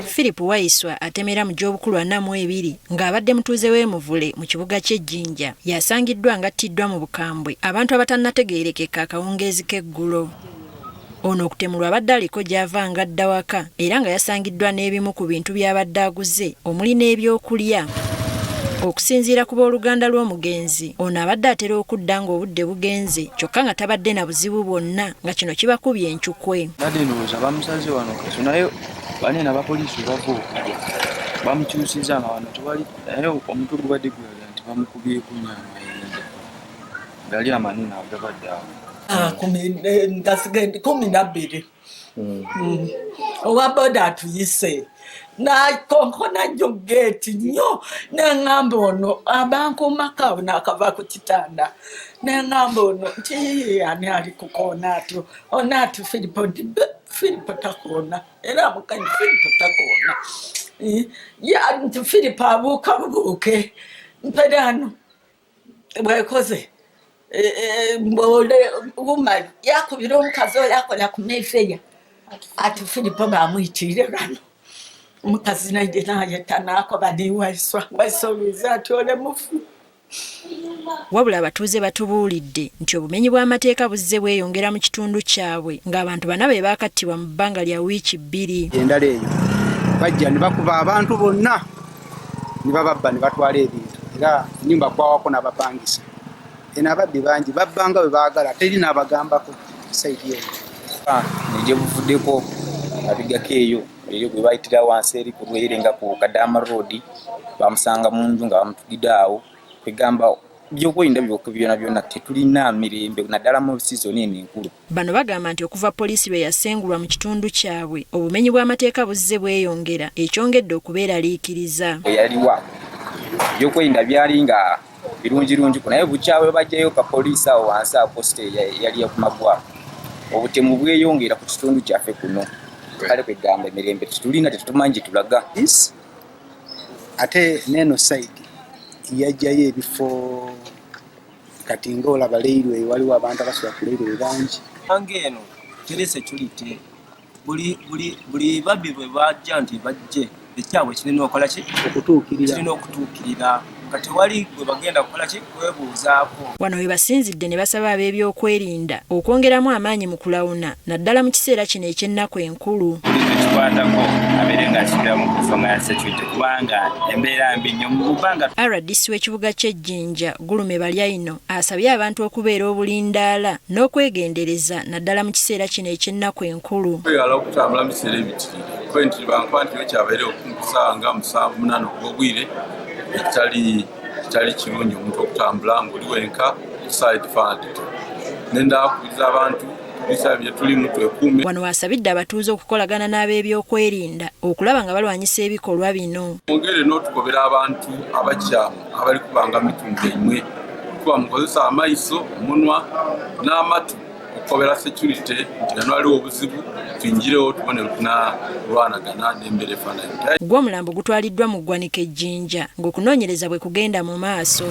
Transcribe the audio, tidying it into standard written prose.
Philip Waiswa atemera mu gy'obukulu 42 ng'abadde mutuuze w'Emuvule mu kibuga ky'Ejjinja yasangiddwa ng'attiddwa mu bukambwe abantu abatannategeerekeka akawungeezi k'eggulo. Ono okutemulwa abadde aliko gy'ava ng'adda waka era nga yasangiddwa n'ebimu ku bintu by'abadde aguze omuli n'ebyokulya. Okusinziira ku booluganda lw'omugenzi ono abadde atera okudda ng'obudde bugenze kyokka nga tabadde na buzibu bwonna nga kino kibakubye enkyukwe. Nadde ndowooza bamusaze wano kaso naye bane n'abapoliisi bava okujja bamukyusiza nga wano tewali naye omutwe gubadde gulaga nti bamukubyeko nyamayenda gali amanene agabadde awo. 12 owa boda atuyise nakonkona jogeti nnyo neŋŋamba ono abankuumakawo n'akava ku kitanda neŋŋamba ono nti ani ali kukoona atyo ona ati Filipo takoona era amukanyi Filipo takoona nti Filipo abuuka bubuuke mperano bwekoze umali yakubira omukazi oyo akola ku Mayfair ati Filipo bamuyitire rano omukazi naye nakoba niwaiswa waisoluza ati ole mufu. Wabula abatuuze batubuulidde nti obumenyi bw'amateeka buzze bweyongera mu kitundu kyabwe ng'abantu bana be baakattibwa mu bbanga lya wiiki 2. Endala eyo bajja ne bakuba abantu bonna ne bababba ne batwala ebintu era ennyumba kwawako n'abapangisa. Eno ababbi bangi babbanga bwe baagala teri n'abagambako saidi eyo. Nije buvuddeko abigako eyo eyo gwe bayitira wansi eri ku lweyirenga ku Kadama Road bamusanga mu nju nga bamutugidde awo kwegamba byokwerinda byonna tetulina mirembe naddala mu sizoni eno enkulu. Bano bagamba nti okuva poliisi lwe yasengulwa mu kitundu kyabwe obumenyi bw'amateeka buzze bweyongera ekyongedde okubeeraliikiriza. Yaliwa byokwerinda byali nga birungi naye bukyawe bajjayo ka poliisi awo wansi awo poste yali yakumagwa obutemu bweyongera ku kitundu kyaffe kuno kale kwegamba emirembe tetulina tetumanyi tulaga ate neno side yajjayo ebifo kati ng'olaba leirwe waliwo abantu abasobola ku leirwe bangi ange eno teri security buli babbi bwe bajja nti bajje ekyabwe kirina okukola ki okutuukirira kati wali gwe bagenda kukola ki kwebuuzaako. Wano we basinzidde ne basaba ab'ebyokwerinda okwongeramu amaanyi mu kulawuna naddala mu kiseera kino eky'ennaku enkulu. Tukikwatako abeere nga akirira mu nsonga ya security kubanga embeera mbi nnyo mu bbanga. RDC w'ekibuga ky'Ejjinja Gulume Balyaino asabye abantu okubeera obulindaala n'okwegendereza naddala mu kiseera kino eky'ennaku enkulu. Tweyala okutambula mu biseera ebitirire kuba nti bankuba nti kyabaire okusanga 7-8 ogw'obwire ekitali kirungi omuntu okutambula ng'oli wenka side fund. Nenda akubiriza abantu bisabye tulimu twekuume. Wano wasabidde abatuuze okukolagana n'ab'ebyokwerinda okulaba nga balwanyisa ebikolwa bino. Mwongere n'otukobera abantu abakyamu abali kubanga mitundu emwe kuba mukozesa amaiso omunwa n'amatu okukobera security nti gano waliwo obuzibu tuyingirewo tubone tunalwanagana n'embeera efaananyi. Gw'omulambo gutwaliddwa mu ggwanika Ejjinja ng'okunoonyereza bwe kugenda mu maaso.